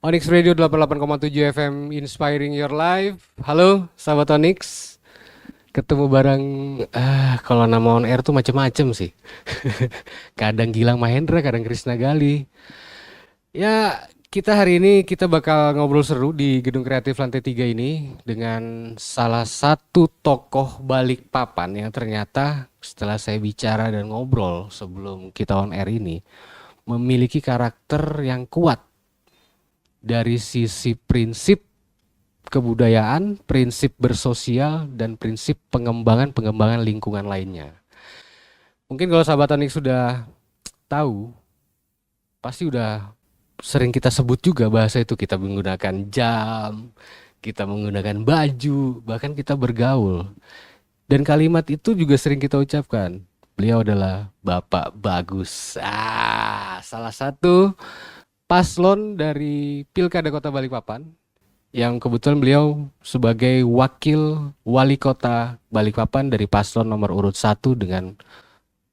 Onyx Radio 88,7 FM Inspiring Your Life. Halo sahabat Onyx. Ketemu bareng kalau nama on air tuh macem-macem sih. Kadang Gilang Mahendra, kadang Krisna Gali. Ya, kita hari ini kita bakal ngobrol seru di Gedung Kreatif Lantai 3 ini dengan salah satu tokoh Balikpapan yang ternyata setelah saya bicara dan ngobrol sebelum kita on air ini memiliki karakter yang kuat dari sisi prinsip kebudayaan, prinsip bersosial, dan prinsip pengembangan lingkungan lainnya. Mungkin kalau sahabat Onyx sudah tahu, pasti udah sering kita sebut juga bahasa itu. Kita menggunakan jam, kita menggunakan baju, bahkan kita bergaul. Dan kalimat itu juga sering kita ucapkan. Beliau adalah Bapak Bagus. Salah satu paslon dari Pilkada Kota Balikpapan yang kebetulan beliau sebagai wakil wali kota Balikpapan dari paslon nomor urut 1 dengan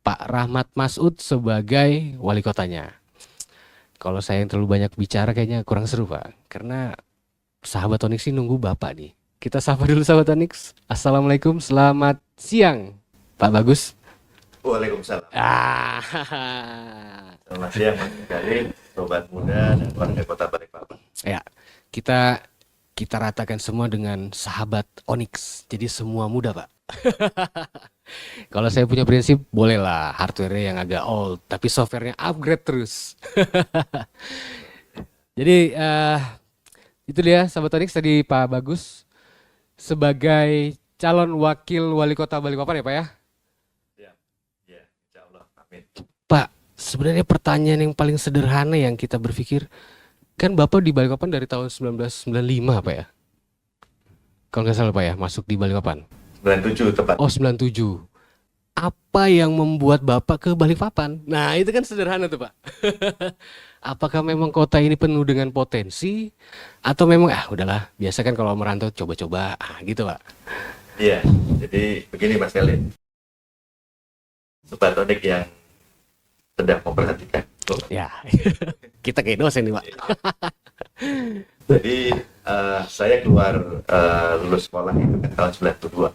Pak Rahmat Masud sebagai wali kotanya. Kalau saya yang terlalu banyak bicara kayaknya kurang seru Pak, karena sahabat Onyx ini nunggu Bapak nih. Kita sapa dulu sahabat Onyx. Assalamualaikum, selamat siang Pak Bagus. Waalaikumsalam. Selamat siang Mas Gali, sobat muda dan warga Kota Balikpapan. Ya, kita ratakan semua dengan sahabat Onyx. Jadi semua muda, Pak. Kalau saya punya prinsip, bolehlah hardware-nya yang agak old, tapi software-nya upgrade terus. Jadi itu dia sahabat Onyx, tadi Pak Bagus sebagai calon wakil wali kota Balikpapan ya Pak ya? Ya, insya Allah. Amin. Pak, sebenarnya pertanyaan yang paling sederhana yang kita berpikir, kan Bapak di Balikpapan dari tahun 1995 Pak ya? Kalau nggak salah Pak ya, masuk di Balikpapan. 97 tepat. Oh 97. Apa yang membuat Bapak ke Balikpapan? Nah itu kan sederhana tuh Pak. Apakah memang kota ini penuh dengan potensi? Atau memang udahlah, biasa kan kalau merantau coba-coba gitu Pak. Iya, jadi begini Mas Gali. Sobat Onyx yang sedang memperhatikan. Ya, kita kayak dosen nih Pak. Jadi saya keluar lulus sekolah itu kan tahun 92.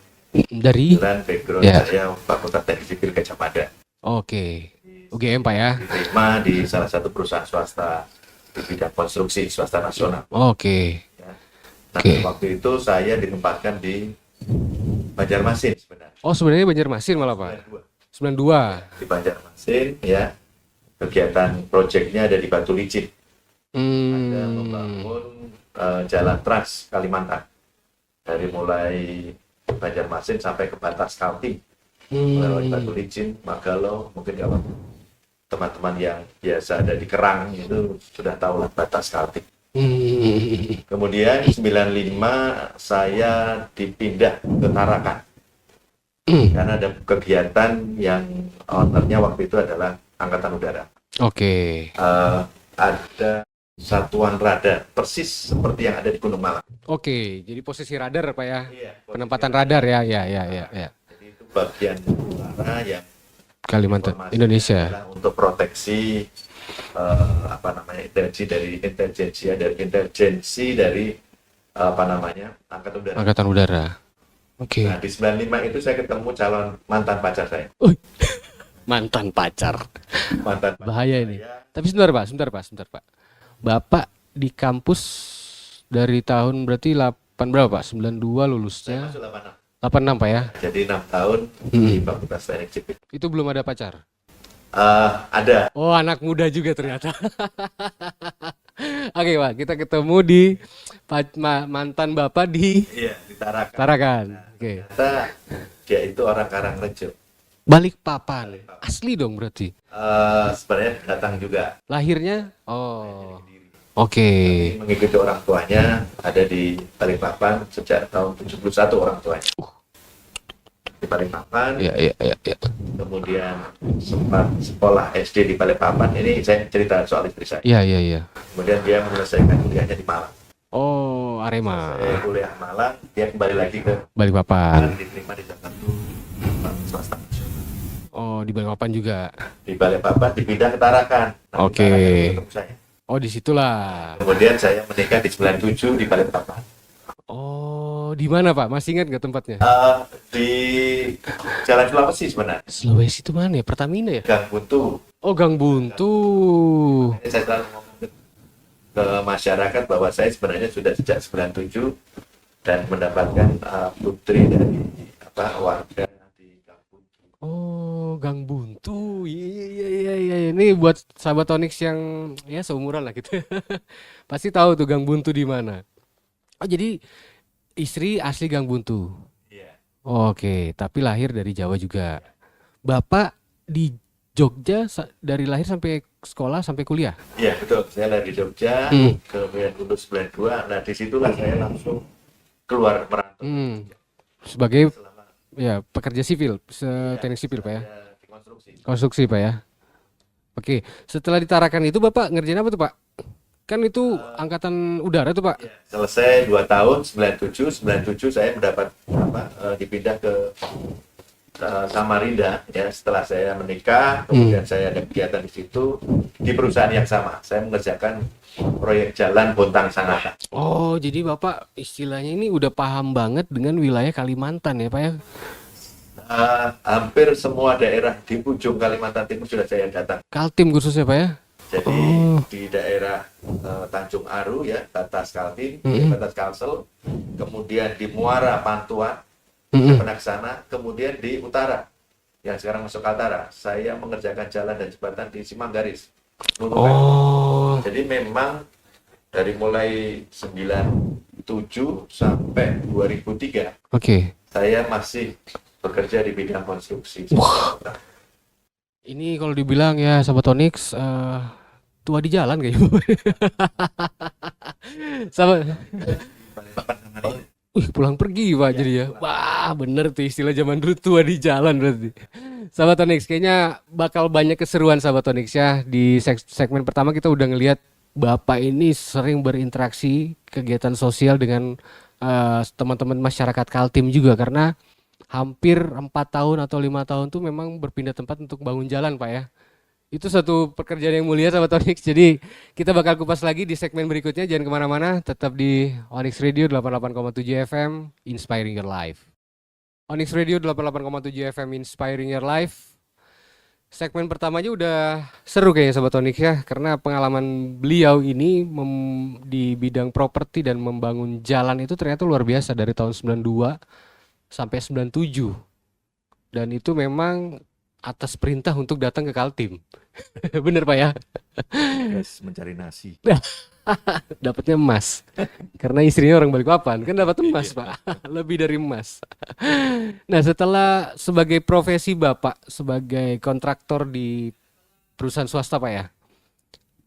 Dari? Dan background saya Fakultas Teknik Sipil Gajah Mada. Oke, UGM Pak ya? Diterima di salah satu perusahaan swasta di bidang konstruksi swasta nasional. Oke. Ya. Nah, waktu itu saya ditempatkan di Banjarmasin sebenarnya. Oh sebenarnya Banjarmasin malah Pak? 92. Di Banjarmasin ya. Kegiatan proyeknya ada di Batu Licin. Ada membangun jalan Trans Kalimantan. Dari mulai Banjarmasin sampai ke batas Kaltim. Melalui Batu Licin, Magalo, mungkin kalau teman-teman yang biasa ada di Kerang itu sudah tahu lah batas Kaltim. Kemudian 95 saya dipindah ke Tarakan. Karena ada kegiatan yang ownernya waktu itu adalah Angkatan Udara. Oke. Ada satuan radar persis seperti yang ada di Gunung Malang. Oke, jadi posisi radar Pak ya? Iya, penempatan radar ya. Jadi itu bagian utara yang Kalimantan, Indonesia. Untuk proteksi intelijensi dari Angkatan Udara. Oke. Nah, di 95 itu saya ketemu calon mantan pacar saya. Mantan pacar. Bahaya ini. Saya. Tapi sebentar Pak. Bapak di kampus dari tahun berarti 8 berapa Pak? 92 lulusnya. Saya masuk 86 Pak ya? Jadi 6 tahun di Fakultas Teknik Sipil. Itu belum ada pacar? Ada. Oh anak muda juga ternyata. Oke Pak, kita ketemu di mantan Bapak di Tarakan. Oke. Ternyata dia itu orang Karangrejo. Balikpapan. Asli dong berarti? Sebenarnya datang juga. Lahirnya? Oh. Oke. Mengikuti orang tuanya ada di Balikpapan sejak tahun 71 orang tuanya. Di Balikpapan. Iya. Kemudian sempat sekolah SD di Balikpapan. Ini saya cerita soal istri saya. Iya. Kemudian dia menyelesaikan kuliahnya di Malang. Oh, Arema. Saya kuliah Malang, dia kembali lagi ke Balikpapan. Diterima di salah satu swasta. Oh, di Balikpapan juga. Di Balikpapan dipindah ke Tarakan. Nah, Oke. di Tarakan ketemu saya. Oh, disitulah. Kemudian saya menikah di 97 di Balikpapan. Oh, di mana Pak? Masih ingat nggak tempatnya? Di Jalan Sulawesi sebenarnya. Sulawesi itu mana ya? Pertamina ya? Gang Buntu. Oh, Gang Buntu. Ini saya selalu ngomong ke masyarakat bahwa saya sebenarnya sudah sejak 97 dan mendapatkan putri dari warga di Gang Buntu. Oh, Gang Buntu. Iya, iya, iya, iya, iya. Ini buat sahabat Onyx yang ya seumuran lah gitu. Pasti tahu tuh Gang Buntu di mana. Oh, jadi istri asli Gang Buntu. Iya. Oke, tapi lahir dari Jawa juga. Bapak di Jogja dari lahir sampai sekolah sampai kuliah. Iya, betul. Saya lahir di Jogja, kemudian lulus 92. Nah, disitulah saya langsung keluar merantau. Sebagai Selama ya pekerja sivil, teknik sipil Pak ya. saya di konstruksi. Konstruksi Pak ya. Oke, setelah ditarakan itu Bapak ngerjain apa tuh Pak? Kan itu angkatan udara tuh Pak. Ya, selesai 2 tahun, 97 saya mendapat dipindah ke Samarinda ya setelah saya menikah, kemudian saya ada kegiatan di situ di perusahaan yang sama. Saya mengerjakan proyek jalan Bontang Sangatta. Oh, jadi Bapak istilahnya ini udah paham banget dengan wilayah Kalimantan ya Pak ya? Hampir semua daerah di ujung Kalimantan Timur sudah saya datang. Kaltim khususnya Pak ya? Jadi di daerah Tanjung Aru ya, batas Kaltim, batas Kalsel, kemudian di Muara Pantuan, Penaksana, kemudian di utara yang sekarang masuk Kaltara. Saya mengerjakan jalan dan jembatan di Simanggaris. Oh, Jadi memang dari mulai 97 sampai 2003 oke. saya masih bekerja di bidang konstruksi. Ini kalau dibilang ya sahabat Onyx tua di jalan kayaknya. Sahabat, pulang pergi Pak jadi ya. Wah, bener tuh istilah zaman dulu tua di jalan berarti. Sahabat Onyx kayaknya bakal banyak keseruan sahabat Onyx ya. Di segmen pertama kita udah ngelihat Bapak ini sering berinteraksi kegiatan sosial dengan teman-teman masyarakat Kaltim juga karena hampir 4 tahun atau 5 tahun tuh memang berpindah tempat untuk bangun jalan Pak ya. Itu satu pekerjaan yang mulia sahabat Onyx. Jadi kita bakal kupas lagi di segmen berikutnya. Jangan kemana-mana, tetap di Onyx Radio 88,7 FM, Inspiring Your Life. Onyx Radio 88,7 FM, Inspiring Your Life. Segmen pertamanya udah seru kayaknya sahabat Onyx ya. Karena pengalaman beliau ini di bidang properti dan membangun jalan itu ternyata luar biasa dari tahun 92 sampai 97. Dan itu memang atas perintah untuk datang ke Kaltim. Bener Pak ya? Guys, mencari nasi. Dapatnya emas. Karena istrinya orang Balikpapan, kan dapat emas Pak. Lebih dari emas. Nah, setelah sebagai profesi Bapak sebagai kontraktor di perusahaan swasta Pak ya.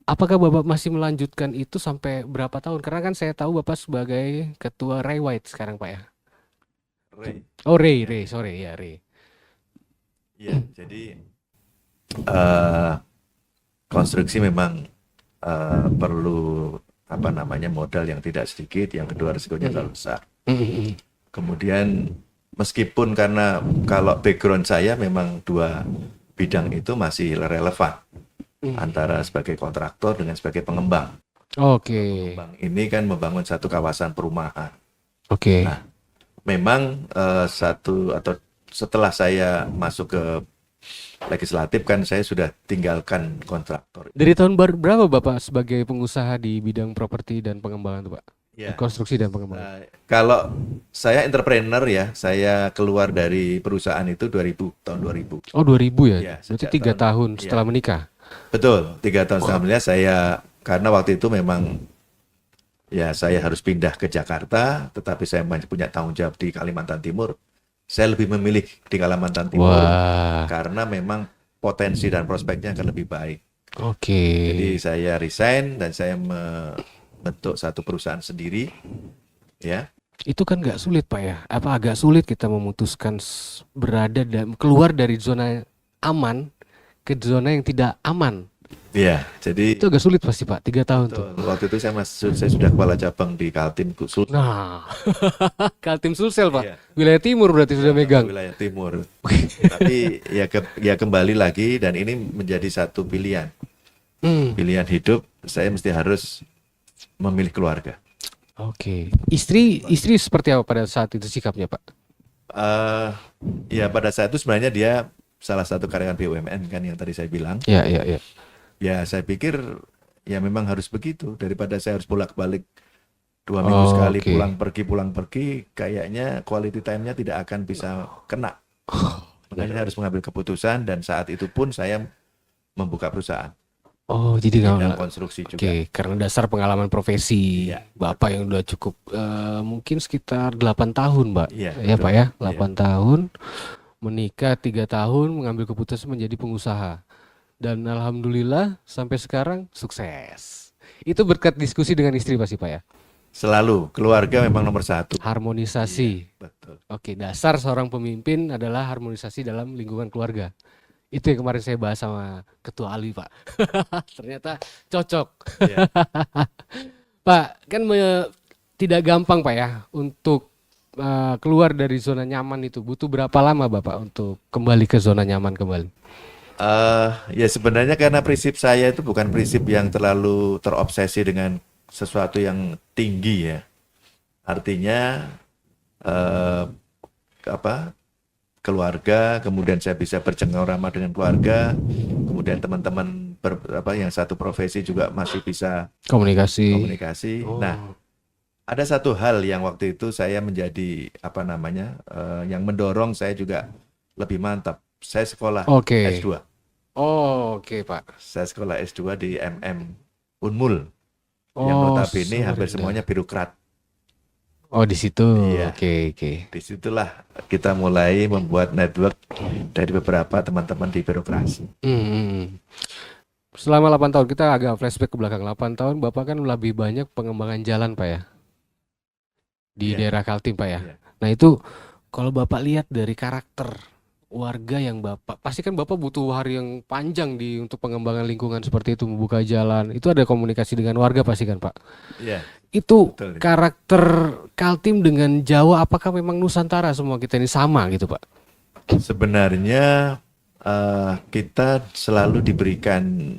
Apakah Bapak masih melanjutkan itu sampai berapa tahun? Karena kan saya tahu Bapak sebagai ketua Ray White sekarang Pak ya. Ray. Oh, Ray, sorry ya, Ray. Ya, jadi konstruksi memang perlu modal yang tidak sedikit, yang kedua risikonya terlalu besar. Kemudian meskipun karena kalau background saya memang dua bidang itu masih relevan antara sebagai kontraktor dengan sebagai pengembang. Oke. Pengembang ini kan membangun satu kawasan perumahan. Oke. Nah, memang setelah saya masuk ke legislatif kan saya sudah tinggalkan kontraktor. Dari tahun berapa Bapak sebagai pengusaha di bidang properti dan pengembangan tuh Pak? Ya. Konstruksi dan pengembangan. Kalau saya entrepreneur ya, saya keluar dari perusahaan itu tahun 2000. Oh 2000 ya? Ya, berarti sejak 3 tahun ya. setelah menikah? Betul, 3 tahun setelah menikah karena waktu itu memang ya saya harus pindah ke Jakarta, tetapi saya punya tanggung jawab di Kalimantan Timur. Saya lebih memilih di Kalimantan Timur karena memang potensi dan prospeknya akan lebih baik. Oke. Jadi saya resign dan saya membentuk satu perusahaan sendiri, ya. Itu kan nggak sulit Pak ya? Apa agak sulit kita memutuskan berada dan keluar dari zona aman ke zona yang tidak aman? Iya, jadi itu agak sulit pasti Pak, 3 tahun tuh. Waktu itu saya sudah kepala cabang di Kaltim Sulsel. Nah, Kaltim Sulsel Pak, Iya. wilayah timur berarti sudah megang. Wilayah timur. Tapi ya kembali lagi dan ini menjadi satu pilihan. pilihan hidup, saya mesti harus memilih keluarga. Oke. Istri seperti apa pada saat itu sikapnya, Pak? eh Ya pada saat itu sebenarnya dia salah satu karyawan BUMN kan yang tadi saya bilang. Ya, ya, ya. Ya saya pikir ya memang harus begitu, daripada saya harus bolak-balik 2 minggu sekali Oke. pulang pergi, kayaknya quality time-nya tidak akan bisa kena. Makanya saya harus mengambil keputusan dan saat itu pun saya membuka perusahaan Oh, jadi di bidang nggak. konstruksi Oke, juga. karena dasar pengalaman profesi Iya, Bapak yang udah cukup mungkin sekitar 8 tahun, Mbak. iya Ya, betul. Pak ya, Iya. 8 tahun, menikah 3 tahun, mengambil keputusan menjadi pengusaha. Dan alhamdulillah sampai sekarang sukses. Itu berkat diskusi dengan istri pasti, Pak ya. Selalu keluarga memang nomor satu. Harmonisasi. Iya, betul. Oke, dasar seorang pemimpin adalah harmonisasi dalam lingkungan keluarga. Itu yang kemarin saya bahas sama Ketua Ali, Pak. Ternyata cocok. Iya. Pak, kan tidak gampang Pak ya untuk keluar dari zona nyaman itu. Butuh berapa lama Bapak untuk kembali ke zona nyaman kembali? Ya sebenarnya karena prinsip saya itu bukan prinsip yang terlalu terobsesi dengan sesuatu yang tinggi ya. Artinya eh, apa keluarga, kemudian saya bisa bercengkrama dengan keluarga, kemudian teman-teman yang satu profesi juga masih bisa Komunikasi. komunikasi. Oh. Nah, ada satu hal yang waktu itu saya menjadi yang mendorong saya juga lebih mantap. Saya sekolah Oke. S2. Oh, oke Pak. Saya sekolah S2 di Unmul, yang Oh, notabene hampir Samarinda. semuanya birokrat. Oh, di situ. Iya. Oke, oke. Disitulah kita mulai membuat network dari beberapa teman-teman di birokrasi. Hmm. Selama 8 tahun kita agak flashback ke belakang. 8 tahun Bapak kan lebih banyak pengembangan jalan Pak ya di Iya. daerah Kaltim Pak ya. Iya. Nah, itu kalau Bapak lihat dari karakter warga yang Bapak, pasti kan Bapak butuh hari yang panjang untuk pengembangan lingkungan seperti itu, membuka jalan. Itu ada komunikasi dengan warga pasti kan Pak. Iya, Itu betul. karakter Kaltim dengan Jawa, apakah memang Nusantara semua kita ini sama gitu Pak? Sebenarnya kita selalu diberikan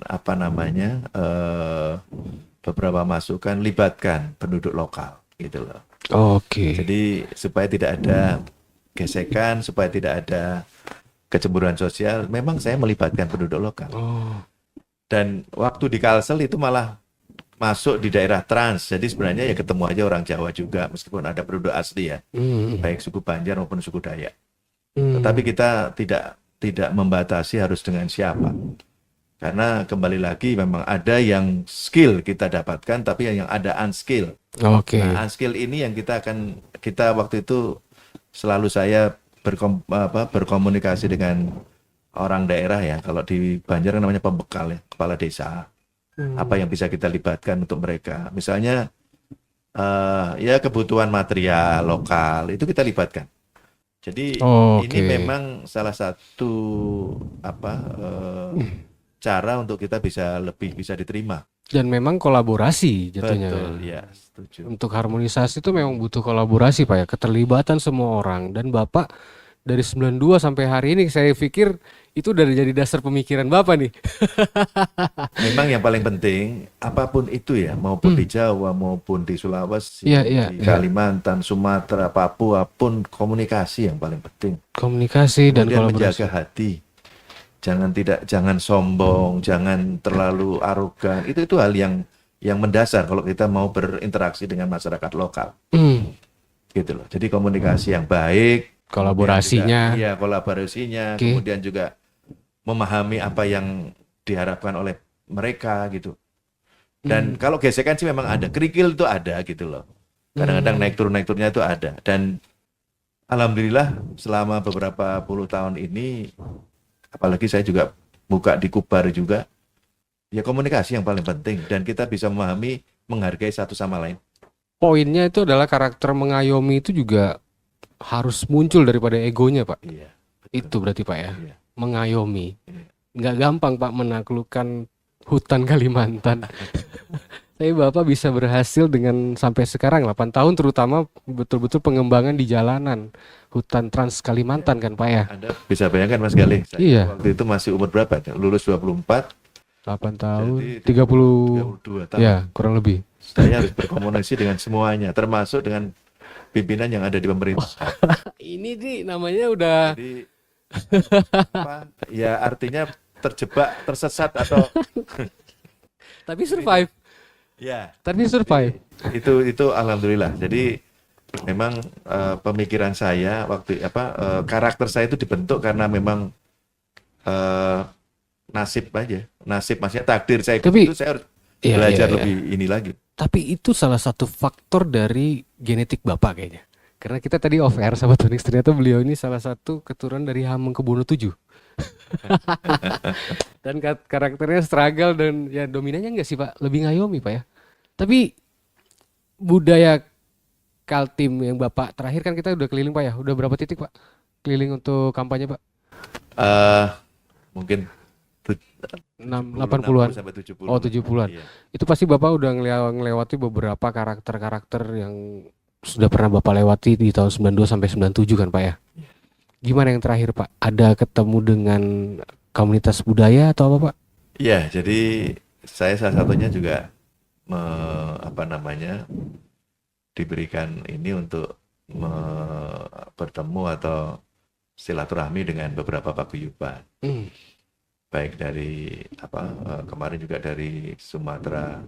beberapa masukan, libatkan penduduk lokal gitu loh. Oke. Jadi supaya tidak ada gesekan, supaya tidak ada kecemburuan sosial, memang saya melibatkan penduduk lokal. Oh. Dan waktu di Kalsel itu malah masuk di daerah Trans. Jadi sebenarnya ya ketemu aja orang Jawa juga, meskipun ada penduduk asli ya, baik suku Banjar maupun suku Dayak. Tetapi kita tidak membatasi harus dengan siapa. Karena kembali lagi memang ada yang skill kita dapatkan, tapi yang ada unskill. Oke. Nah, unskill ini yang kita waktu itu selalu saya berkomunikasi dengan orang daerah ya. Kalau di Banjar namanya pembekal ya, kepala desa. Apa yang bisa kita libatkan untuk mereka. Misalnya ya kebutuhan material lokal itu kita libatkan. Jadi ini memang salah satu cara untuk kita lebih bisa diterima. Dan memang kolaborasi jatuhnya. Betul, ya, setuju. Untuk harmonisasi itu memang butuh kolaborasi Pak ya, keterlibatan semua orang. Dan Bapak dari 92 sampai hari ini saya pikir itu udah jadi dasar pemikiran Bapak nih. Memang yang paling penting apapun itu ya, maupun di Jawa maupun di Sulawesi, di Kalimantan, Sumatera, Papua pun komunikasi yang paling penting. Komunikasi dan kemudian kolaborasi. Menjaga hati. Jangan sombong, jangan terlalu arogan. Itu hal yang mendasar kalau kita mau berinteraksi dengan masyarakat lokal. Gitu loh. Jadi komunikasi yang baik, kolaborasinya. Iya, kolaborasinya, kemudian juga memahami apa yang diharapkan oleh mereka gitu. Dan kalau gesekan sih memang ada, kerikil itu ada gitu loh. Kadang-kadang naik turunnya itu ada. Dan alhamdulillah selama beberapa puluh tahun ini, apalagi saya juga buka di Kubar juga, ya komunikasi yang paling penting dan kita bisa memahami, menghargai satu sama lain. Poinnya itu adalah karakter mengayomi itu juga harus muncul daripada egonya Pak. Iya. Itu berarti Pak ya, iya. mengayomi. Nggak gampang Pak menaklukkan hutan Kalimantan. Tapi Bapak bisa berhasil dengan sampai sekarang 8 tahun terutama betul-betul pengembangan di jalanan hutan Trans Kalimantan kan Pak ya. Anda bisa bayangkan Mas Galih, Iya. waktu itu masih umur berapa? Lulus 24, 8 tahun, Jadi 30, 32 tahun. ya kurang lebih. Saya harus berkomunikasi dengan semuanya, termasuk dengan pimpinan yang ada di pemerintahan. Ini nih namanya udah, Jadi apa? Ya artinya terjebak, tersesat atau tapi survive, ya. tapi survive. Itu alhamdulillah. Jadi memang pemikiran saya waktu karakter saya itu dibentuk karena memang eh, nasib aja. Nasib maksudnya takdir saya Tapi, itu saya harus iya, belajar iya, iya. lebih ini lagi. Tapi itu salah satu faktor dari genetik Bapak kayaknya. Karena kita tadi off air sama Tonix, ternyata beliau ini salah satu keturunan dari Hamengkubuwono VII. Dan karakternya struggle dan ya dominannya enggak sih Pak? Lebih ngayomi Pak ya. Tapi budaya Kaltim yang Bapak terakhir kan kita udah keliling Pak ya. Udah berapa titik Pak? Keliling untuk kampanye Pak? eh Mungkin 80-an. sampai 70. Oh 70-an. Iya. Itu pasti Bapak udah ngelewati beberapa karakter-karakter yang sudah pernah Bapak lewati di tahun 92 sampai 97 kan Pak ya? Gimana yang terakhir Pak? Ada ketemu dengan komunitas budaya atau apa Pak? Iya, jadi saya salah satunya juga diberikan ini untuk bertemu atau silaturahmi dengan beberapa paguyuban. Baik dari kemarin juga dari Sumatera,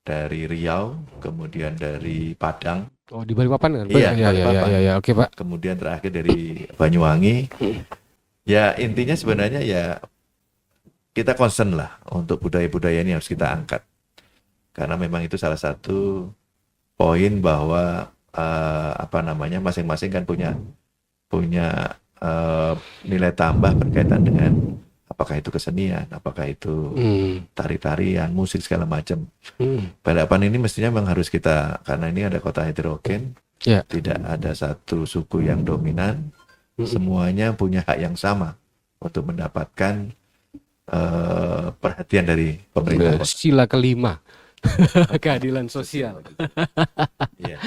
dari Riau, kemudian dari Padang. Oh di Balikpapan kan? Iya, Ya, Balikpapan. ya, oke Pak. Kemudian terakhir dari Banyuwangi. Ya intinya sebenarnya ya kita concern lah untuk budaya-budaya ini harus kita angkat. Karena memang itu salah satu poin bahwa masing-masing kan punya nilai tambah berkaitan dengan apakah itu kesenian, apakah itu tari-tarian, musik segala macam. Balikpapan ini mestinya memang harus kita, karena ini ada kota heterogen, tidak ada satu suku yang dominan, semuanya punya hak yang sama untuk mendapatkan perhatian dari pemerintah. Sila kelima, keadilan sosial. Iya.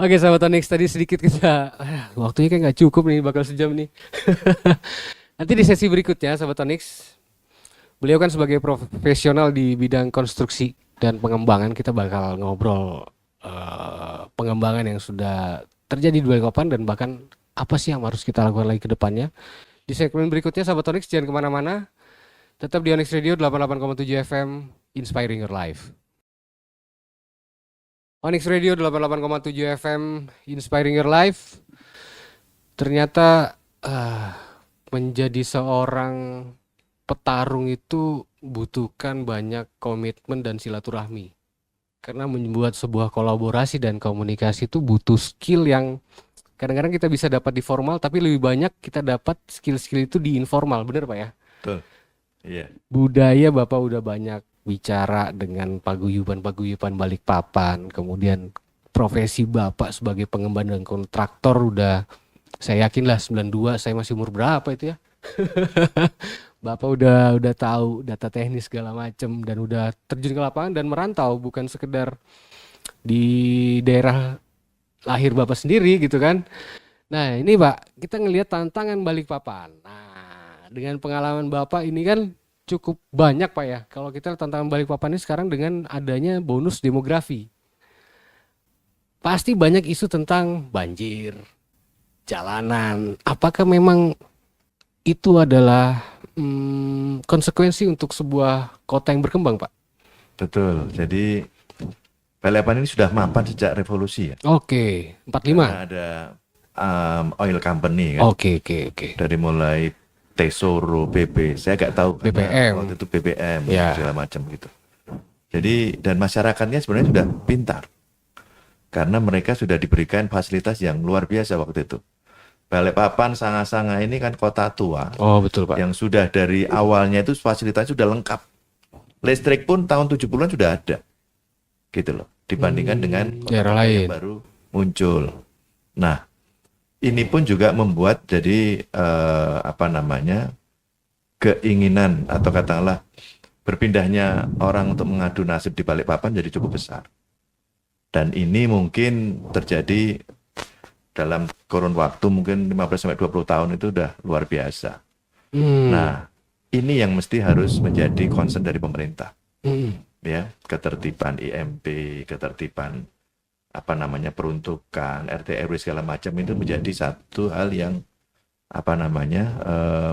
Oke sahabat Onyx, tadi sedikit kita waktunya kayak nggak cukup nih, bakal sejam nih. Nanti di sesi berikutnya sahabat Onyx, beliau kan sebagai profesional di bidang konstruksi dan pengembangan, kita bakal ngobrol pengembangan yang sudah terjadi di Balikpapan dan bahkan apa sih yang harus kita lakukan lagi ke depannya. Di segmen berikutnya sahabat Onyx jangan kemana-mana, tetap di Onyx Radio 88,7 FM, Inspiring Your Life. Onyx Radio 88,7 FM, Inspiring Your Life. Ternyata menjadi seorang petarung itu butuhkan banyak komitmen dan silaturahmi. Karena membuat sebuah kolaborasi dan komunikasi itu butuh skill yang kadang-kadang kita bisa dapat di formal, tapi lebih banyak kita dapat skill-skill itu di informal, bener Pak ya? Betul. Iya. Budaya Bapak udah banyak bicara dengan paguyuban Balikpapan, kemudian profesi Bapak sebagai pengembang dan kontraktor udah, saya yakin lah 92, saya masih umur berapa itu ya. Bapak udah tahu data teknis segala macam dan udah terjun ke lapangan dan merantau, bukan sekedar di daerah lahir Bapak sendiri gitu kan. Nah ini Pak, kita ngelihat tantangan Balikpapan. Nah dengan pengalaman Bapak ini kan cukup banyak Pak ya. Kalau kita tantangan Balikpapan ini sekarang dengan adanya bonus demografi, pasti banyak isu tentang banjir, jalanan. Apakah memang itu adalah konsekuensi untuk sebuah kota yang berkembang Pak? Betul. Jadi Balikpapan ini sudah mapan sejak revolusi ya. Oke, 45. Karena ada oil company kan. Oke. Dari mulai Tesoro, BP, saya nggak tahu BBM. waktu itu BBM Ya. segala macam gitu. Jadi dan masyarakatnya sebenarnya sudah pintar karena mereka sudah diberikan fasilitas yang luar biasa waktu itu. Balikpapan, Sanga-Sanga ini kan kota tua. Oh betul Pak. Yang sudah dari awalnya itu fasilitasnya sudah lengkap. Listrik pun tahun 70-an sudah ada. Gitu loh. Dibandingkan dengan daerah kota-kota lain yang baru muncul. Nah, ini pun juga membuat jadi keinginan atau katakanlah berpindahnya orang untuk mengadu nasib di Balikpapan jadi cukup besar. Dan ini mungkin terjadi dalam kurun waktu mungkin 15 sampai 20 tahun itu udah luar biasa. Nah, ini yang mesti harus menjadi concern dari pemerintah. Hmm. Ya, ketertiban IMP, ketertiban apa namanya peruntukan RT RW segala macam itu menjadi satu hal yang apa namanya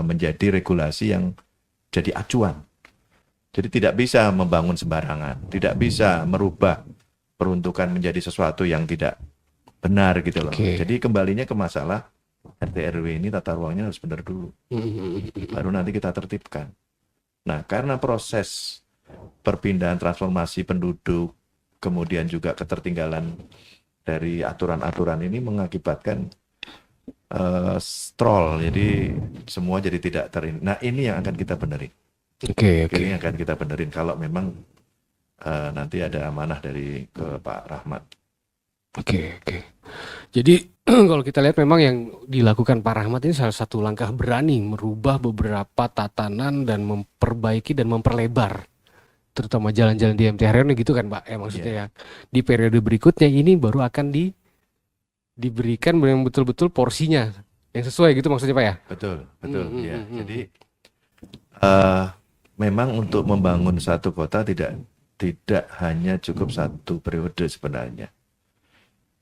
menjadi regulasi yang jadi acuan. Jadi tidak bisa membangun sembarangan, tidak bisa merubah peruntukan menjadi sesuatu yang tidak benar gitu loh. Oke. Jadi kembalinya ke masalah RT RW ini tata ruangnya harus benar dulu, baru nanti kita tertibkan. Nah, karena proses perpindahan transformasi penduduk, kemudian juga ketertinggalan dari aturan-aturan ini mengakibatkan stroll, jadi semua jadi tidak Nah, ini yang akan kita benerin. Oke. Ini akan kita benerin kalau memang nanti ada amanah dari ke Pak Rahmat. Oke. Jadi kalau kita lihat memang yang dilakukan Pak Rahmat ini salah satu langkah berani merubah beberapa tatanan dan memperbaiki dan memperlebar terutama jalan-jalan di MT Haryono gitu kan Pak, ya maksudnya ya di periode berikutnya ini baru akan diberikan yang betul-betul porsinya yang sesuai gitu maksudnya Pak ya. Betul ya. Jadi memang untuk membangun satu kota tidak hanya cukup satu periode sebenarnya.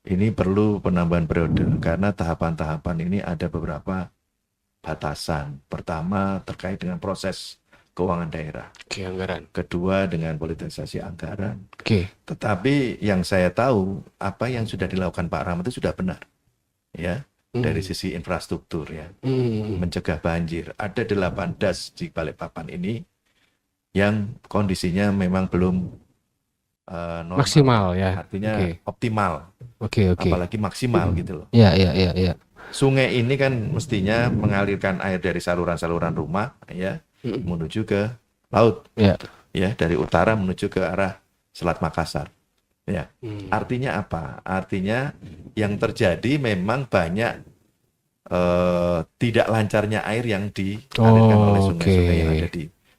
Ini perlu penambahan periode karena tahapan-tahapan ini ada beberapa batasan. Pertama terkait dengan proses keuangan daerah. Oke, anggaran. Kedua dengan politisasi anggaran. Oke. Tetapi yang saya tahu apa yang sudah dilakukan Pak Rahmat itu sudah benar. Ya, dari sisi infrastruktur ya. Mencegah banjir. Ada 8 das di Balikpapan ini yang kondisinya memang belum normal. Maksimal ya. Artinya optimal. Oke. Apalagi maksimal gitu loh. Ya. Sungai ini kan mestinya mengalirkan air dari saluran-saluran rumah ya menuju ke laut. Ya, dari utara menuju ke arah Selat Makassar. Ya. Artinya apa? Artinya yang terjadi memang banyak tidak lancarnya air yang dialirkan oleh sungai-sungai yang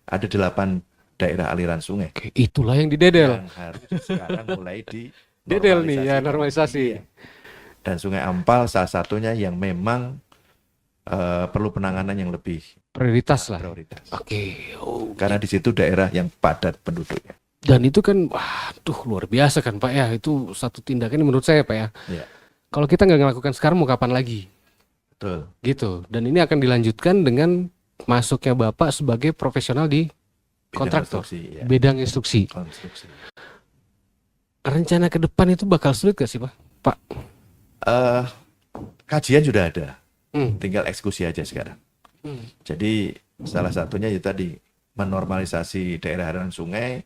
ada 8 daerah aliran sungai. Oke, itulah yang didedel. Yang harus sekarang mulai di Dedel nih ya, normalisasi. Iya. Dan Sungai Ampal salah satunya yang memang perlu penanganan yang lebih prioritas lah. Prioritas. Oke. Karena di situ daerah yang padat penduduknya. Dan itu kan, luar biasa kan Pak ya. Itu satu tindakan menurut saya Pak ya. Iya. Kalau kita nggak ngelakukan sekarang mau kapan lagi? Betul. Gitu. Dan ini akan dilanjutkan dengan masuknya Bapak sebagai profesional di kontraktor, bidang instruksi. Konstruksi. Rencana ke depan itu bakal sulit gak sih Pak? Kajian sudah ada, tinggal eksekusi aja sekarang. Jadi salah satunya itu tadi menormalisasi daerah aliran sungai,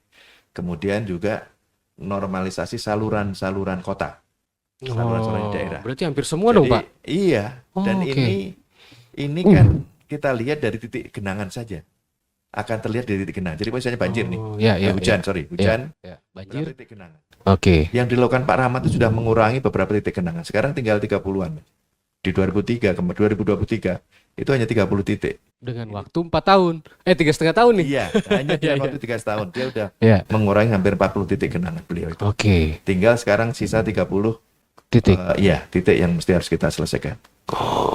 kemudian juga normalisasi saluran-saluran kota, saluran-saluran di daerah. Berarti hampir semua dong Pak? Iya. Dan ini kan kita lihat dari titik genangan saja. Akan terlihat dari titik genangan. Jadi misalnya banjir nih, hujan, banjir, titik genangan. Oke. Yang dilakukan Pak Rahmat itu sudah mengurangi beberapa titik genangan. Sekarang tinggal 30-an. Di 2023 itu hanya 30 titik. Dengan waktu 4 tahun, 3,5 tahun nih. Iya, hanya dengan waktu 3 tahun dia udah mengurangi hampir 40 titik genangan beliau itu. Oke. Tinggal sekarang sisa 30 titik. Titik yang mesti harus kita selesaikan.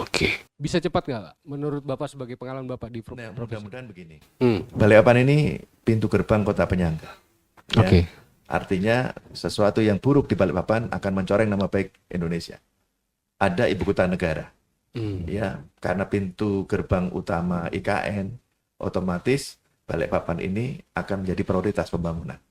Oke. Bisa cepat nggak Pak? Menurut Bapak sebagai pengalaman Bapak di Nah, mudah-mudahan begini. Balikpapan ini pintu gerbang kota penyangga. Ya. Oke. Artinya sesuatu yang buruk di Balikpapan akan mencoreng nama baik Indonesia. Ada ibu kota negara. Ya, karena pintu gerbang utama IKN, otomatis Balikpapan ini akan menjadi prioritas pembangunan.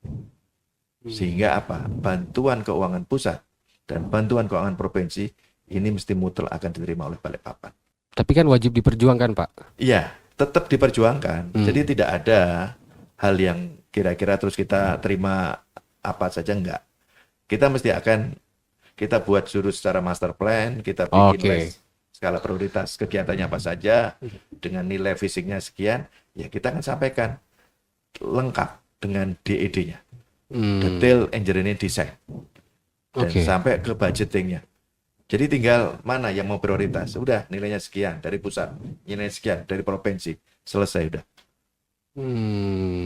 Sehingga apa? Bantuan keuangan pusat dan bantuan keuangan provinsi ini mesti mutlak akan diterima oleh Balikpapan. Tapi kan wajib diperjuangkan Pak. Iya, tetap diperjuangkan. Jadi tidak ada hal yang kira-kira terus kita terima apa saja, enggak. Kita mesti kita buat surut secara master plan, kita bikin skala prioritas kegiatannya apa saja, dengan nilai fisiknya sekian, ya kita akan sampaikan lengkap dengan DED-nya. Detail engineering design. Dan sampai ke budgetingnya. Jadi tinggal mana yang mau prioritas. Udah nilainya sekian dari pusat, nilainya sekian dari provinsi. Selesai udah.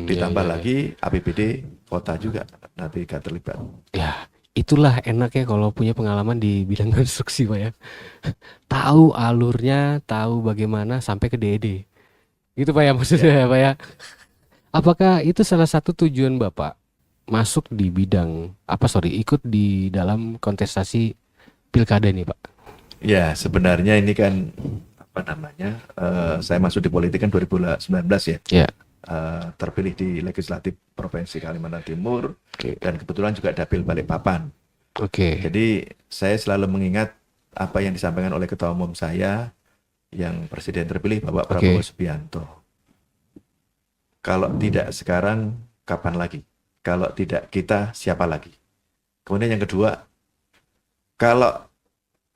Ditambah lagi APBD kota juga nanti akan terlibat. Ya, itulah enaknya kalau punya pengalaman di bidang konstruksi Pak ya. Tahu alurnya, tahu bagaimana sampai ke DED. Gitu Pak ya maksudnya ya Pak ya. Apakah itu salah satu tujuan Bapak masuk di bidang ikut di dalam kontestasi pilkada nih Pak? Ya, sebenarnya ini kan saya masuk di politik kan 2019 ya. Ya. Terpilih di Legislatif Provinsi Kalimantan Timur, Oke. dan kebetulan juga dapil Balikpapan. Oke. Jadi saya selalu mengingat apa yang disampaikan oleh Ketua Umum saya yang Presiden terpilih Bapak Prabowo Subianto. Kalau tidak sekarang, kapan lagi? Kalau tidak kita, siapa lagi? Kemudian yang kedua, kalau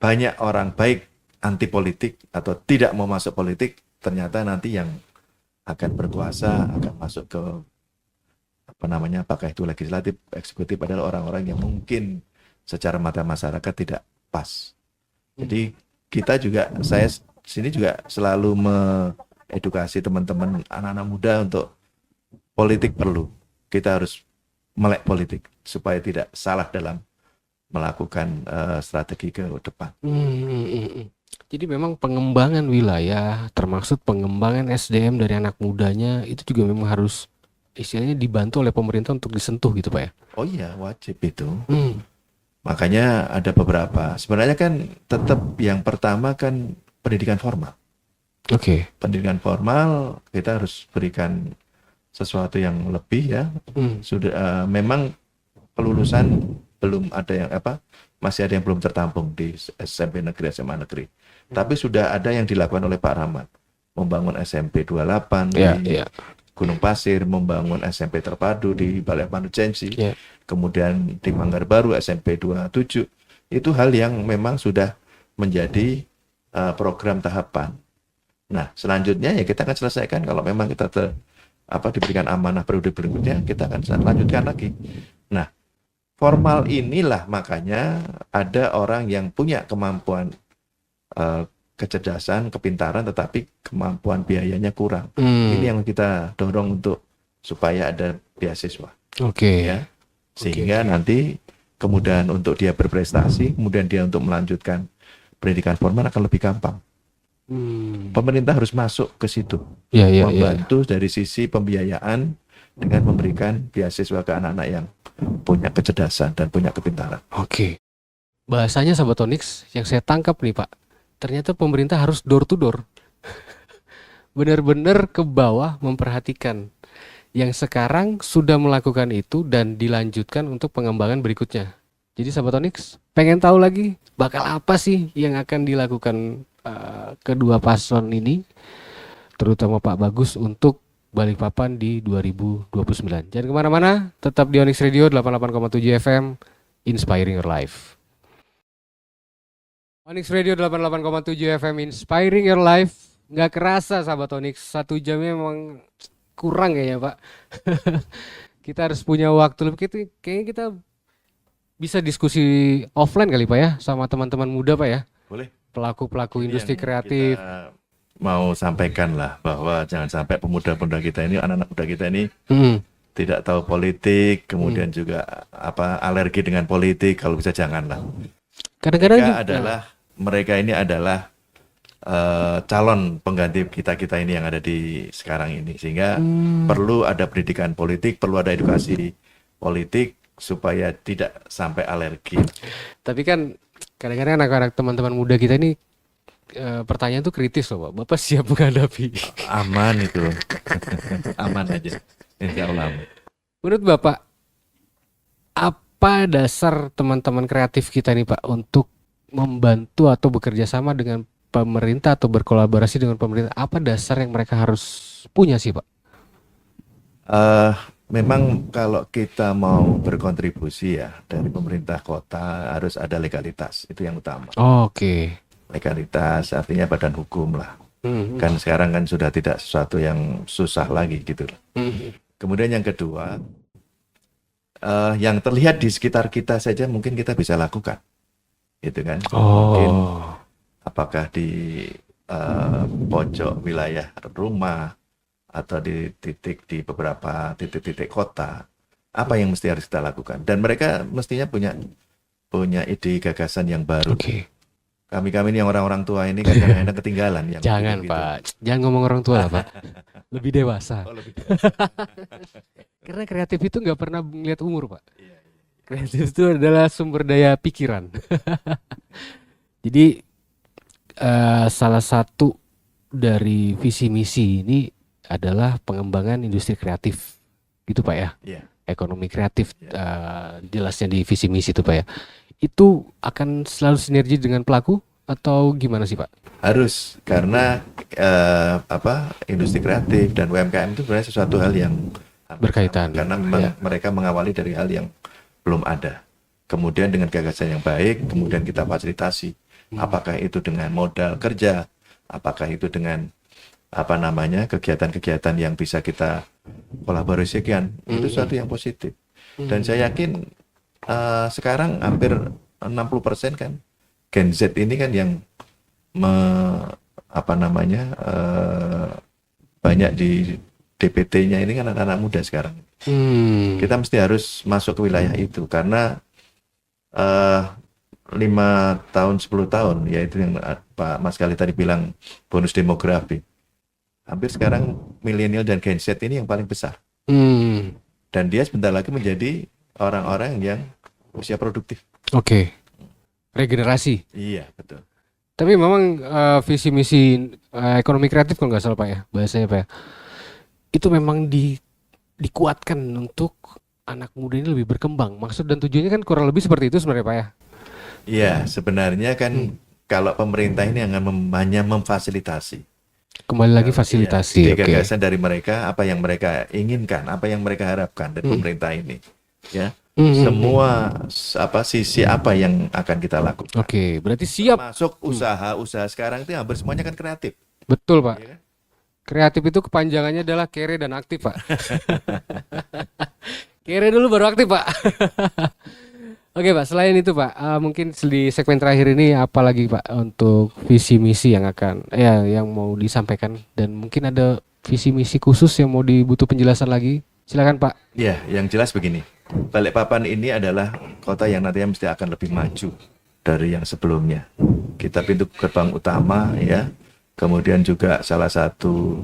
banyak orang baik anti politik atau tidak mau masuk politik, ternyata nanti yang akan berkuasa, akan masuk ke apakah itu legislatif, eksekutif adalah orang-orang yang mungkin secara mata masyarakat tidak pas. Jadi kita juga, saya sini juga selalu mengedukasi teman-teman anak-anak muda untuk politik perlu. Kita harus melek politik supaya tidak salah dalam melakukan strategi ke depan. Jadi memang pengembangan wilayah, termasuk pengembangan SDM dari anak mudanya itu juga memang harus istilahnya dibantu oleh pemerintah untuk disentuh gitu Pak ya? Oh iya, wajib itu. Makanya ada beberapa. Sebenarnya kan tetap yang pertama kan pendidikan formal. Oke. Pendidikan formal kita harus berikan sesuatu yang lebih ya. Sudah memang kelulusan belum ada yang masih ada yang belum tertampung di SMP negeri, SMA negeri. Tapi sudah ada yang dilakukan oleh Pak Rahmat. Membangun SMP 28 di Gunung Pasir, membangun SMP terpadu di Balai Panujensi, kemudian di Manggarbaru SMP 27. Itu hal yang memang sudah menjadi program tahapan. Nah, selanjutnya ya kita akan selesaikan kalau memang kita diberikan amanah periode berikutnya, kita akan lanjutkan lagi. Nah, formal inilah makanya ada orang yang punya kemampuan kecerdasan, kepintaran, tetapi kemampuan biayanya kurang. Ini yang kita dorong untuk supaya ada beasiswa. Ya. Sehingga nanti kemudian untuk dia berprestasi, kemudian dia untuk melanjutkan pendidikan formal akan lebih gampang. Pemerintah harus masuk ke situ, membantu dari sisi pembiayaan dengan memberikan beasiswa ke anak-anak yang punya kecerdasan dan punya kepintaran. Oke. Bahasanya Sahabat Onyx yang saya tangkap nih Pak, ternyata pemerintah harus door to door. Benar-benar ke bawah memperhatikan yang sekarang sudah melakukan itu dan dilanjutkan untuk pengembangan berikutnya. Jadi Sahabat Onyx pengen tahu lagi bakal apa sih yang akan dilakukan kedua paslon ini, terutama Pak Bagus untuk Balikpapan di 2029. Jangan kemana-mana, tetap di Onyx Radio 88,7 FM, Inspiring Your Life. Onyx Radio 88,7 FM, Inspiring Your Life. Nggak kerasa Sahabat Onyx, 1 jamnya memang kurang ya Pak. Kita harus punya waktu lebih, kayaknya kita bisa diskusi offline kali Pak ya, sama teman-teman muda Pak ya. Boleh. Pelaku-pelaku industri kreatif. Kita mau sampaikan lah bahwa jangan sampai pemuda-pemuda kita ini, anak-anak muda kita ini tidak tahu politik, kemudian juga alergi dengan politik. Kalau bisa janganlah. Kadang-kadang mereka ini adalah calon pengganti kita ini yang ada di sekarang ini, sehingga perlu ada pendidikan politik, perlu ada edukasi politik supaya tidak sampai alergi. Tapi kan kadang-kadang anak-anak teman-teman muda kita ini pertanyaan tuh kritis loh Pak. Bapak siap menghadapi? Aman itu. Aman aja. Insya Allah. Menurut Bapak, apa dasar teman-teman kreatif kita nih Pak untuk membantu atau bekerja sama dengan pemerintah atau berkolaborasi dengan pemerintah? Apa dasar yang mereka harus punya sih Pak? Memang kalau kita mau berkontribusi ya dari pemerintah kota harus ada legalitas, itu yang utama. Oke. Legalitas artinya badan hukum lah. Kan sekarang kan sudah tidak sesuatu yang susah lagi gitu. Kemudian yang kedua, yang terlihat di sekitar kita saja mungkin kita bisa lakukan, gitu kan? Mungkin apakah di pojok wilayah rumah atau di beberapa titik-titik kota, apa yang mesti harus kita lakukan? Dan mereka mestinya punya ide gagasan yang baru. Kami ini yang orang-orang tua ini kan kadang-kadang ketinggalan yang Jangan gitu-gitu. Pak, jangan ngomong orang tua lah Pak, lebih dewasa. Oh, lebih dewasa. Karena kreatif itu nggak pernah melihat umur Pak. Iya, iya. Kreatif itu adalah sumber daya pikiran. Jadi salah satu dari visi misi ini adalah pengembangan industri kreatif, gitu Pak ya. Iya, Ekonomi kreatif iya. jelasnya di visi misi itu Pak ya. Itu akan selalu sinergi dengan pelaku atau gimana sih Pak? Harus karena industri kreatif dan UMKM itu sebenarnya sesuatu hal yang hampir sama Berkaitan. karena memang Ya. mereka mengawali dari hal yang belum ada. Kemudian dengan gagasan yang baik, kemudian kita fasilitasi. Apakah itu dengan modal kerja, apakah itu dengan kegiatan-kegiatan yang bisa kita kolaborasikan, itu sesuatu yang positif. Dan saya yakin sekarang hampir 60% kan Gen Z ini kan yang banyak di DPT-nya ini kan anak-anak muda sekarang. Kita mesti harus masuk ke wilayah itu karena 5 tahun 10 tahun yaitu yang Pak Mas Kali tadi bilang bonus demografi. Hampir sekarang milenial dan Gen Z ini yang paling besar. Dan dia sebentar lagi menjadi orang-orang yang usia produktif. Oke. Regenerasi. Iya, betul. Tapi memang visi misi ekonomi kreatif kalau nggak salah Pak ya, bahasanya Pak ya. Itu memang dikuatkan untuk anak muda ini lebih berkembang. Maksud dan tujuannya kan kurang lebih seperti itu sebenarnya Pak ya. Iya, sebenarnya kan kalau pemerintah ini hanya memfasilitasi. Kembali lagi Iya, fasilitasi. jadi Oke. gagasan dari mereka, apa yang mereka inginkan, apa yang mereka harapkan dari pemerintah ini. Ya, semua sisi apa yang akan kita lakukan. Oke, berarti siap. Masuk usaha sekarang itu hampir semuanya kan kreatif. Betul Pak. Ya kan? Kreatif itu kepanjangannya adalah kere dan aktif Pak. Kere dulu baru aktif Pak. Oke Pak, selain itu Pak, mungkin di segmen terakhir ini apa lagi Pak untuk visi misi yang akan yang mau disampaikan dan mungkin ada visi misi khusus yang mau dibutuh penjelasan lagi? Silakan Pak. Ya, yang jelas begini. Balikpapan ini adalah kota yang nantinya mesti akan lebih maju dari yang sebelumnya. Kita pintu gerbang utama ya. Kemudian juga salah satu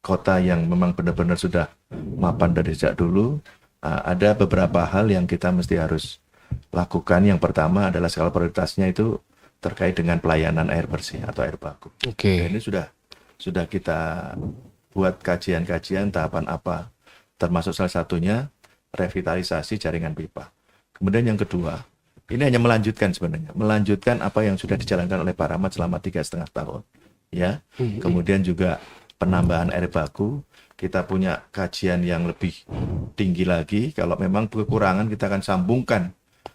kota yang memang benar-benar sudah mapan dari sejak dulu. Ada beberapa hal yang kita mesti harus lakukan. Yang pertama adalah skala prioritasnya itu terkait dengan pelayanan air bersih atau air baku. Oke. Ini sudah kita buat kajian-kajian tahapan apa, termasuk salah satunya revitalisasi jaringan pipa. Kemudian yang kedua, ini hanya melanjutkan apa yang sudah dijalankan oleh Pak Rahmat selama 3,5 tahun. Ya, kemudian juga penambahan air baku. Kita punya kajian yang lebih tinggi lagi. Kalau memang kekurangan, kita akan sambungkan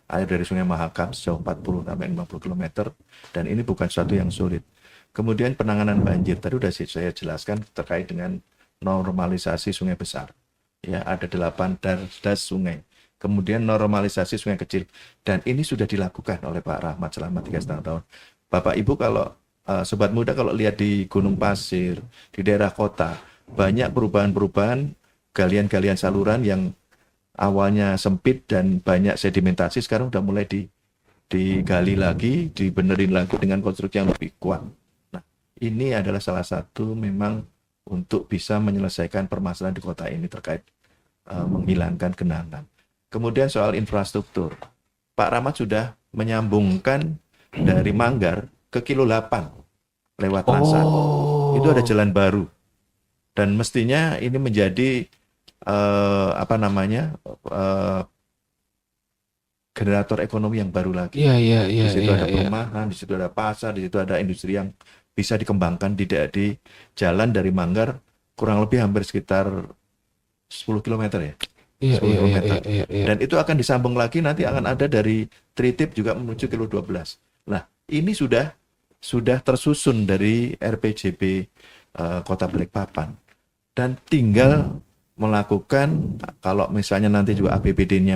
air dari Sungai Mahakam sejauh 40 sampai 50 km. Dan ini bukan sesuatu yang sulit. Kemudian penanganan banjir. Tadi sudah saya jelaskan terkait dengan normalisasi sungai besar. Ya, ada 8 das sungai. Kemudian normalisasi sungai kecil. Dan ini sudah dilakukan oleh Pak Rahmat selama 3,5 tahun. Bapak Ibu kalau sobat muda kalau lihat di Gunung Pasir, di daerah kota, banyak perubahan-perubahan, galian-galian saluran yang awalnya sempit dan banyak sedimentasi sekarang udah mulai digali lagi, dibenerin lagi dengan konstruksi yang lebih kuat. Nah, ini adalah salah satu memang untuk bisa menyelesaikan permasalahan di kota ini terkait menghilangkan genangan. Kemudian soal infrastruktur, Pak Rahmat sudah menyambungkan dari Manggar ke Kilo 8 lewat Masa. Itu ada jalan baru. Dan mestinya ini menjadi generator ekonomi yang baru lagi. Iya. Di situ ada perumahan, di situ ada pasar, di situ ada industri yang bisa dikembangkan di jalan dari Manggar kurang lebih hampir sekitar 10 km ya. Iya. Dan itu akan disambung lagi, nanti akan ada dari Tritip juga menuju Kilo 12. Nah, ini sudah tersusun dari RPJP Kota Balikpapan. Dan tinggal melakukan, kalau misalnya nanti juga APBD-nya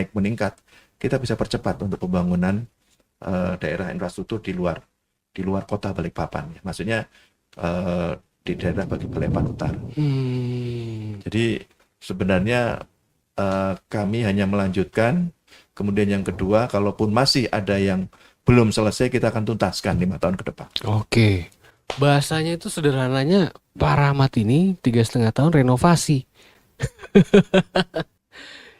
meningkat, kita bisa percepat untuk pembangunan daerah infrastruktur di luar kota Balikpapan. Maksudnya di daerah Balikpapan Utara. Jadi sebenarnya kami hanya melanjutkan Kemudian yang kedua, kalaupun masih ada yang belum selesai, kita akan tuntaskan 5 tahun ke depan. Oke. Bahasanya itu sederhananya Pak Rahmat ini 3,5 tahun renovasi.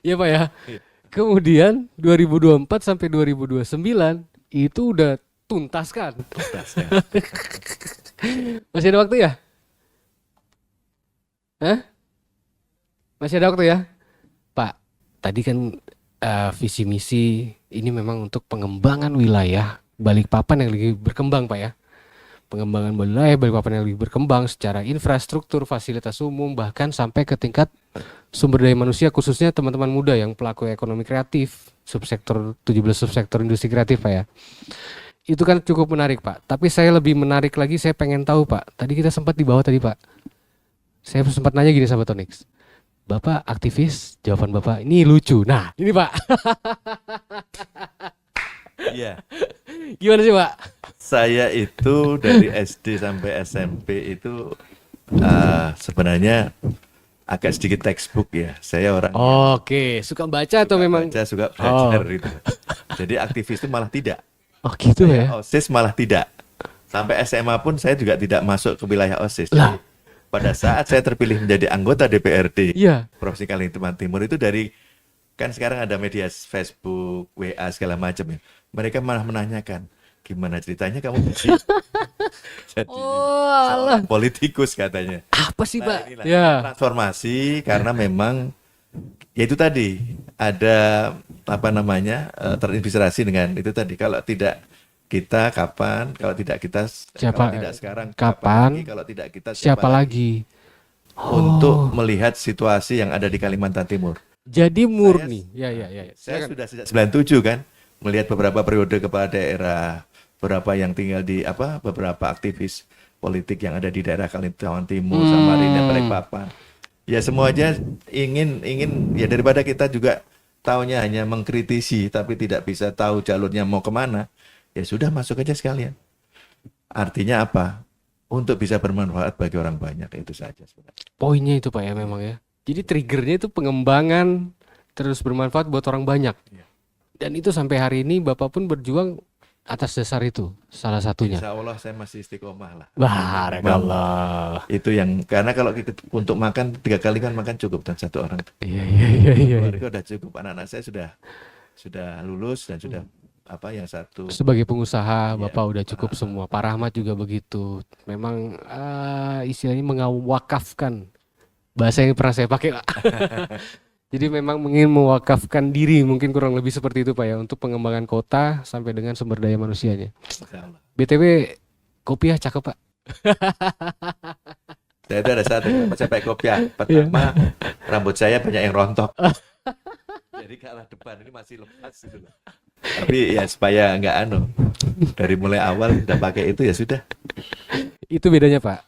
Iya Pak ya. Iya. Kemudian 2024 sampai 2029 itu udah tuntaskan. Tuntaskan. Masih ada waktu ya? Hah? Masih ada waktu ya? Pak, tadi kan visi misi ini memang untuk pengembangan wilayah Balikpapan yang lagi berkembang Pak ya. Pengembangan wilayah Balikpapan yang lebih berkembang secara infrastruktur, fasilitas umum, bahkan sampai ke tingkat sumber daya manusia, khususnya teman-teman muda yang pelaku ekonomi kreatif, subsektor 17 subsektor industri kreatif Pak ya. Itu kan cukup menarik Pak. Tapi saya lebih menarik lagi, saya pengen tahu Pak. Tadi kita sempat di bawah tadi Pak. Saya sempat nanya gini sahabat Onyx. Bapak aktivis, jawaban Bapak ini lucu. Nah, ini Pak. Iya. Gimana sih Pak? Saya itu dari SD sampai SMP itu sebenarnya agak sedikit textbook ya. Saya orang Oke, suka baca atau memang? baca, suka belajar gitu. Jadi aktivis itu malah tidak. Oh gitu ya? OSIS malah tidak. Sampai SMA pun saya juga tidak masuk ke wilayah OSIS. Lah. Jadi, pada saat saya terpilih menjadi anggota DPRD Iya. Provinsi Kalimantan Timur itu dari, kan sekarang ada media Facebook, WA segala macam ya. Mereka malah menanyakan, gimana ceritanya kamu jadi Oh, seorang politikus katanya. apa sih Pak? Inilah Ya. transformasi karena memang ya itu tadi ada apa namanya terinspirasi dengan itu tadi. Kalau tidak kita kapan, kalau tidak kita Siapa? kalau tidak sekarang Kapan? lagi? Kalau tidak kita Siapa lagi? untuk melihat situasi yang ada di Kalimantan Timur. Jadi murni. Ya. Saya sudah sejak 97 kan melihat beberapa periode kepala daerah, beberapa yang tinggal di beberapa aktivis politik yang ada di daerah Kalimantan Timur, Samarinda, Balikpapan. Ya semuanya ingin ya daripada kita juga taunya hanya mengkritisi tapi tidak bisa tahu jalurnya mau kemana, ya sudah masuk aja sekalian. Artinya apa? Untuk bisa bermanfaat bagi orang banyak, itu saja sebenarnya. Poinnya itu Pak ya memang ya. Jadi triggernya itu pengembangan terus bermanfaat buat orang banyak. Iya. Dan itu sampai hari ini Bapak pun berjuang atas dasar itu salah satunya. Insya Allah saya masih istiqomah lah. Barakallah. Itu yang karena kalau kita untuk makan 3 kali kan makan cukup dan 1 orang. Iya. Keluarga udah cukup. Anak-anak saya sudah lulus dan sudah yang satu. Sebagai pengusaha Iya. Bapak udah cukup semua. Pak Rahmat juga begitu. Memang istilahnya mengawakafkan, bahasa yang pernah saya pakai Pak. Jadi memang ingin mewakafkan diri, mungkin kurang lebih seperti itu Pak ya, untuk pengembangan kota sampai dengan sumber daya manusianya. Insya Allah. BTW kopiah cakep Pak. Saya itu ada satu saya pakai kopiah. Pertama rambut saya banyak yang rontok. Jadi ke arah depan ini masih lepas gitu loh. Tapi ya supaya nggak dari mulai awal udah pakai itu ya sudah. Itu bedanya Pak.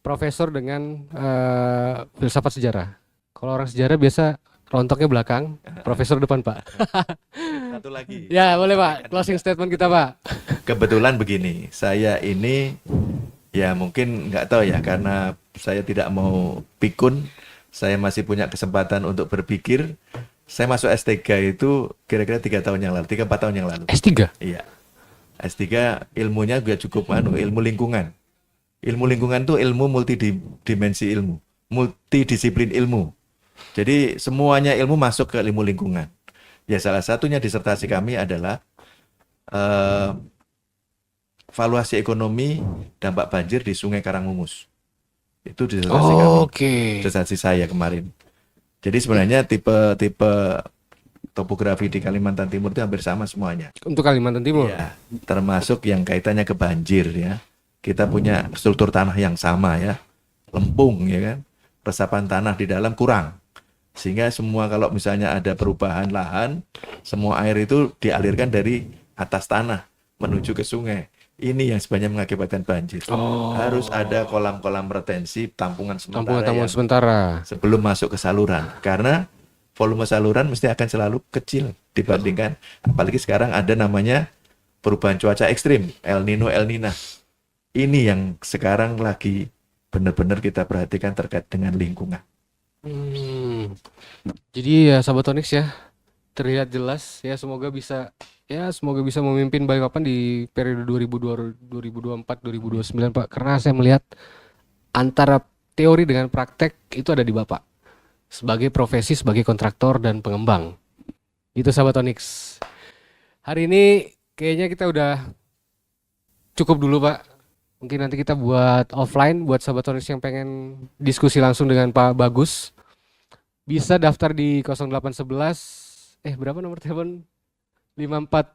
Profesor dengan filsafat sejarah. Kalau orang sejarah biasa rontoknya belakang, profesor depan Pak. Satu lagi. Ya boleh Pak, closing statement kita Pak. Kebetulan begini, saya ini ya mungkin nggak tahu ya karena saya tidak mau pikun, saya masih punya kesempatan untuk berpikir. Saya masuk S3 itu kira-kira 3 tahun yang lalu, 3-4 tahun yang lalu. S3? Iya. S3 ilmunya juga cukup ilmu lingkungan. Ilmu lingkungan itu ilmu multidimensi ilmu, multidisiplin ilmu. Jadi semuanya ilmu masuk ke ilmu lingkungan. Ya salah satunya disertasi kami adalah valuasi ekonomi dampak banjir di Sungai Karangmumus. Itu disertasi kami. Oke. Disertasi saya kemarin. Jadi sebenarnya tipe topografi di Kalimantan Timur itu hampir sama semuanya. Untuk Kalimantan Timur. Ya, termasuk yang kaitannya ke banjir ya. Kita punya struktur tanah yang sama ya. Lempung ya kan. Resapan tanah di dalam kurang. Sehingga semua kalau misalnya ada perubahan lahan, semua air itu dialirkan dari atas tanah menuju ke sungai. Ini yang sebenarnya mengakibatkan banjir. Harus ada kolam-kolam retensi, tampungan sementara Tampungan sementara. sebelum masuk ke saluran. Karena volume saluran mesti akan selalu kecil dibandingkan. Apalagi sekarang ada namanya perubahan cuaca ekstrim, El Nino, El Nina. Ini yang sekarang lagi benar-benar kita perhatikan terkait dengan lingkungan. Jadi ya sahabat Onyx ya, terlihat jelas ya, semoga bisa memimpin Balikpapan di periode 2024 Pak, karena saya melihat antara teori dengan praktek itu ada di Bapak sebagai profesi, sebagai kontraktor dan pengembang. Itu sahabat Onyx. Hari ini kayaknya kita udah cukup dulu Pak. Mungkin nanti kita buat offline buat sahabat Onyx yang pengen diskusi langsung dengan Pak Bagus. Bisa daftar di 0811 berapa nomor telepon? 54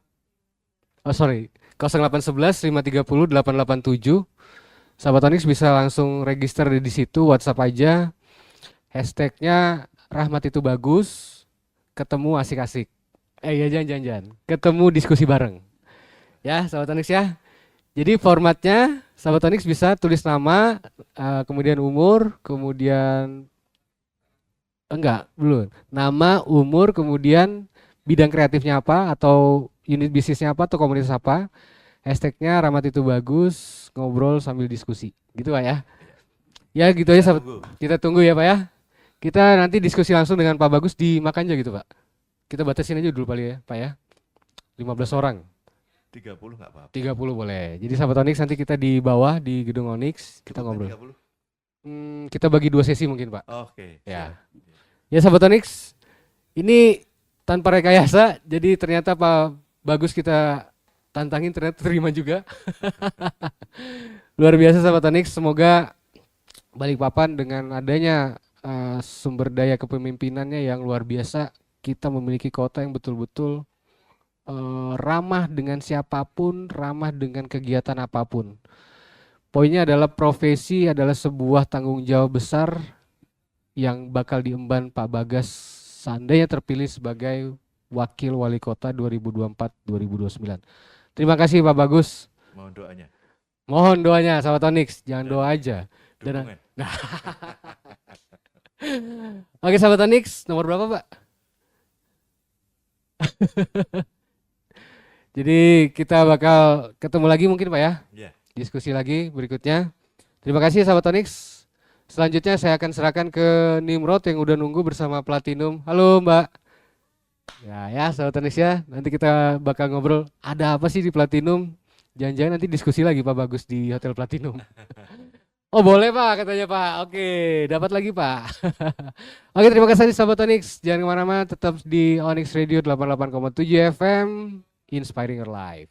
0811 530 887. Sahabat Onyx bisa langsung register di situ, WhatsApp aja. Hashtagnya Rahmat itu bagus, ketemu asik-asik. Jangan. Ketemu diskusi bareng. Ya, sahabat Onyx ya. Jadi formatnya, sahabat Onyx bisa tulis nama, kemudian umur, kemudian nama, umur, kemudian bidang kreatifnya apa, atau unit bisnisnya apa, atau komunitas apa. Hashtagnya Rahmat itu bagus, ngobrol sambil diskusi. Gitu Pak ya. Ya gitu aja sahabat. Kita tunggu ya Pak ya. Kita nanti diskusi langsung dengan Pak Bagus di Makanja gitu Pak. Kita batasin aja dulu paling ya Pak ya. 15 orang. 30 nggak apa-apa. 30 boleh. Jadi sahabat Onyx nanti kita di bawah di gedung Onyx kita ngobrol. 30? Kita bagi 2 sesi mungkin Pak. Oke. Ya. Ya sahabat Onyx, ini tanpa rekayasa, jadi ternyata Pak Bagus kita tantangin ternyata terima juga. Luar biasa sahabat Onyx, semoga Balikpapan dengan adanya sumber daya kepemimpinannya yang luar biasa, kita memiliki kota yang betul-betul ramah dengan siapapun, ramah dengan kegiatan apapun. Poinnya adalah profesi adalah sebuah tanggung jawab besar yang bakal diemban Pak Bagas seandainya terpilih sebagai Wakil Wali Kota 2024-2029. Terima kasih Pak Bagus. Mohon doanya sahabat Onyx, jangan doa aja. Oke sahabat Onyx, nomor berapa Pak? Jadi kita bakal ketemu lagi mungkin Pak ya? Diskusi lagi berikutnya. Terima kasih sahabat Onyx. Selanjutnya saya akan serahkan ke Nimrod yang udah nunggu bersama Platinum. Halo Mbak. Ya sahabat Onyx ya, nanti kita bakal ngobrol ada apa sih di Platinum. Jangan-jangan nanti diskusi lagi Pak Bagus di Hotel Platinum. Oh boleh Pak katanya Pak. Oke, dapat lagi Pak. Oke, terima kasih sahabat Onyx. Jangan kemana-mana, tetap di Onyx Radio 88,7 FM, Inspiring Your Life.